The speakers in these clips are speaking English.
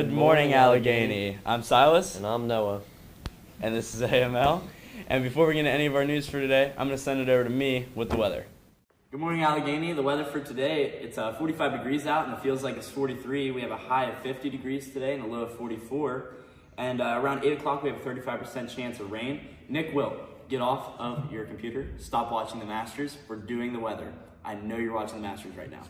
Good morning, Allegheny. I'm Silas. And I'm Noah. And this is AML. And before we get into any of our news for today, I'm going to send it over to me with the weather. Good morning, Allegheny. The weather for today, it's 45 degrees out and it feels like it's 43. We have a high of 50 degrees today and a low of 44. And around 8 o'clock, we have a 35% chance of rain. Nick Will, get off of your computer. Stop watching the Masters. We're doing the weather. I know you're watching the Masters right now.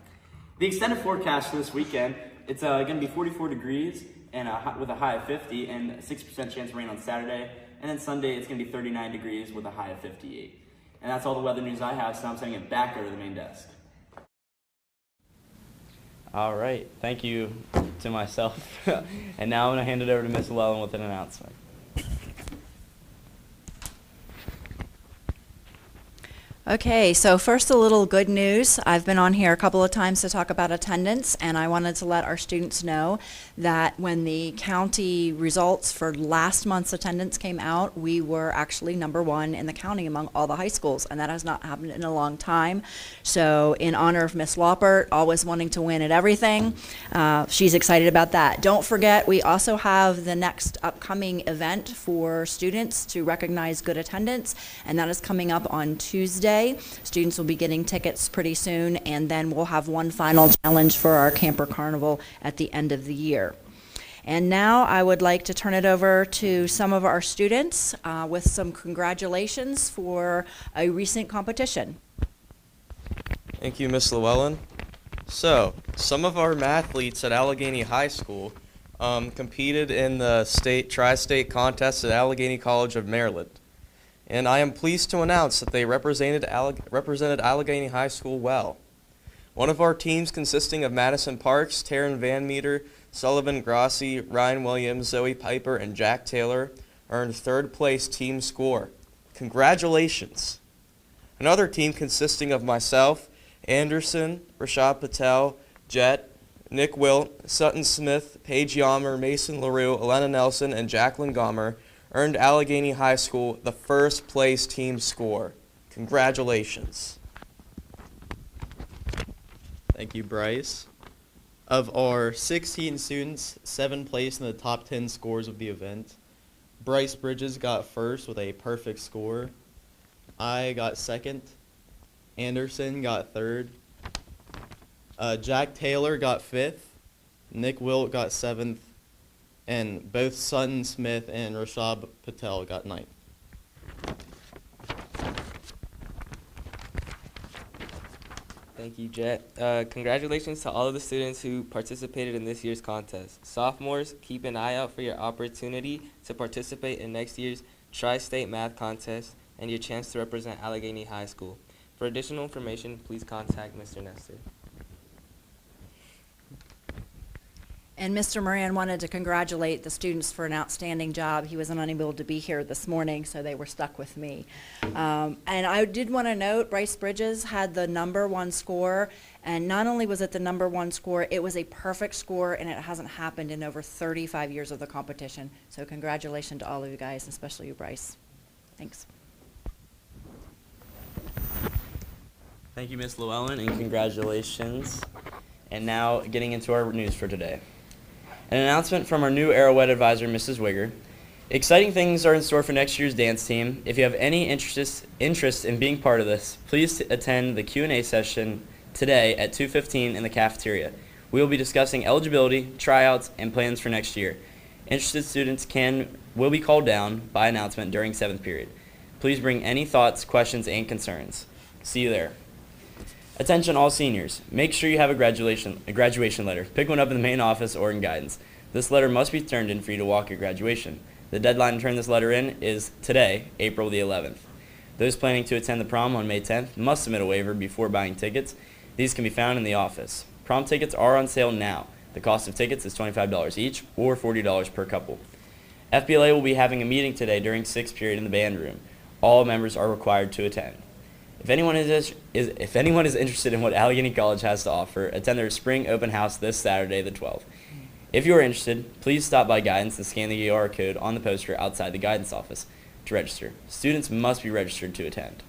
The extended forecast for this weekend, it's going to be 44 degrees and with a high of 50 and a 6% chance of rain on Saturday. And then Sunday, it's going to be 39 degrees with a high of 58. And that's all the weather news I have, so I'm sending it back over to the main desk. All right. Thank you to myself. And now I'm going to hand it over to Ms. Llewellyn with an announcement. Okay, so first a little good news. I've been on here a couple of times to talk about attendance, and I wanted to let our students know that when the county results for last month's attendance came out, we were actually #1 in the county among all the high schools, and that has not happened in a long time. So in honor of Miss Laupert, always wanting to win at everything, she's excited about that. Don't forget, we also have the next upcoming event for students to recognize good attendance, and that is coming up on Tuesday. Students will be getting tickets pretty soon, and then we'll have one final challenge for our camper carnival at the end of the year. And now I would like to turn it over to some of our students with some congratulations for a recent competition. Thank you, Miss Llewellyn. So, some of our mathletes at Allegheny High School competed in the tri-state contest at Allegheny College of Maryland. And I am pleased to announce that they represented Allegheny High School well. One of our teams, consisting of Madison Parks, Taryn Van Meter, Sullivan Grassi, Ryan Williams, Zoe Piper, and Jack Taylor, earned third place team score. Congratulations. Another team consisting of myself, Anderson, Rashad Patel, Jet, Nick Wilt, Sutton Smith, Paige Yammer, Mason LaRue, Elena Nelson, and Jacqueline Gomer earned Allegheny High School the first place team score. Congratulations. Thank you, Bryce. Of our 16 students, 7 placed in the top 10 scores of the event. Bryce Bridges got first with a perfect score. I got second. Anderson got third. Jack Taylor got fifth. Nick Wilt got seventh. And both Sutton Smith and Rashad Patel got ninth. Thank you, Jet. Congratulations to all of the students who participated in this year's contest. Sophomores, keep an eye out for your opportunity to participate in next year's Tri-State Math Contest and your chance to represent Allegheny High School. For additional information, please contact Mr. Nestor. And Mr. Moran wanted to congratulate the students for an outstanding job. He was unable to be here this morning, so they were stuck with me. And I did want to note, Bryce Bridges had the #1 score, and not only was it the #1 score, it was a perfect score, and it hasn't happened in over 35 years of the competition. So congratulations to all of you guys, especially you, Bryce. Thanks. Thank you, Ms. Llewellyn, and congratulations. And now getting into our news for today. An announcement from our new Arrowhead advisor, Mrs. Wigger. Exciting things are in store for next year's dance team. If you have any interest in being part of this, please attend the Q&A session today at 2:15 in the cafeteria. We will be discussing eligibility, tryouts, and plans for next year. Interested students will be called down by announcement during 7th period. Please bring any thoughts, questions, and concerns. See you there. Attention all seniors. Make sure you have a graduation letter. Pick one up in the main office or in guidance. This letter must be turned in for you to walk your graduation. The deadline to turn this letter in is today, April the 11th. Those planning to attend the prom on May 10th must submit a waiver before buying tickets. These can be found in the office. Prom tickets are on sale now. The cost of tickets is $25 each or $40 per couple. FBLA will be having a meeting today during 6th period in the band room. All members are required to attend. If anyone is interested in what Allegheny College has to offer, attend their spring open house this Saturday, the 12th. If you are interested, please stop by guidance and scan the QR code on the poster outside the guidance office to register. Students must be registered to attend.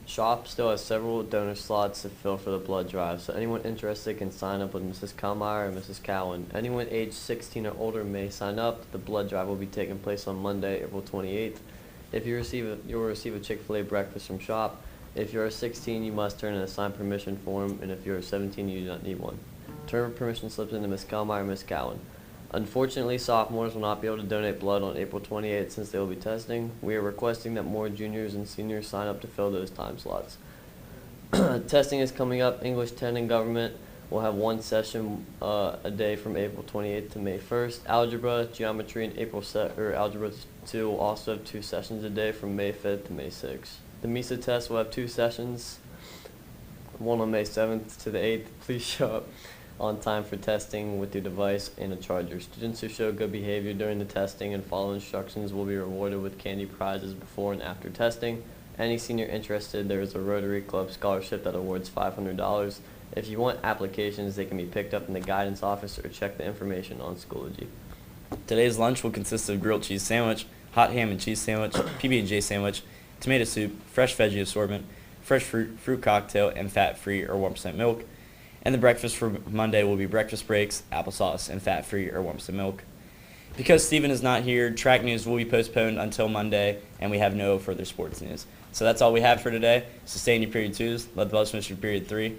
Shop still has several donor slots to fill for the blood drive, so anyone interested can sign up with Mrs. Kalmeyer or Mrs. Cowan. Anyone aged 16 or older may sign up. The blood drive will be taking place on Monday, April 28th. If you you'll receive a Chick-fil-A breakfast from Shop. If you are 16, you must turn in a signed permission form, and if you are 17, you do not need one. Turn permission slips into Ms. Kalmeyer or Ms. Cowan. Unfortunately, sophomores will not be able to donate blood on April 28th since they will be testing. We are requesting that more juniors and seniors sign up to fill those time slots. Testing is coming up. English 10 and government will have one session a day from April 28th to May 1st. Algebra, geometry, and Algebra 2 will also have 2 sessions a day from May 5th to May 6th. The MISA test will have 2 sessions, one on May 7th to the 8th. Please show up on time for testing with your device and a charger. Students who show good behavior during the testing and follow instructions will be rewarded with candy prizes before and after testing. Any senior interested, there is a Rotary Club scholarship that awards $500. If you want applications, they can be picked up in the guidance office or check the information on Schoology. Today's lunch will consist of grilled cheese sandwich, hot ham and cheese sandwich, PB&J sandwich, tomato soup, fresh veggie assortment, fresh fruit cocktail, and fat-free or 1% milk. And the breakfast for Monday will be breakfast breaks, applesauce, and fat-free or 1% milk. Because Steven is not here, track news will be postponed until Monday, and we have no further sports news. So that's all we have for today. So stay in your period 2s, let the bus finish your period 3, and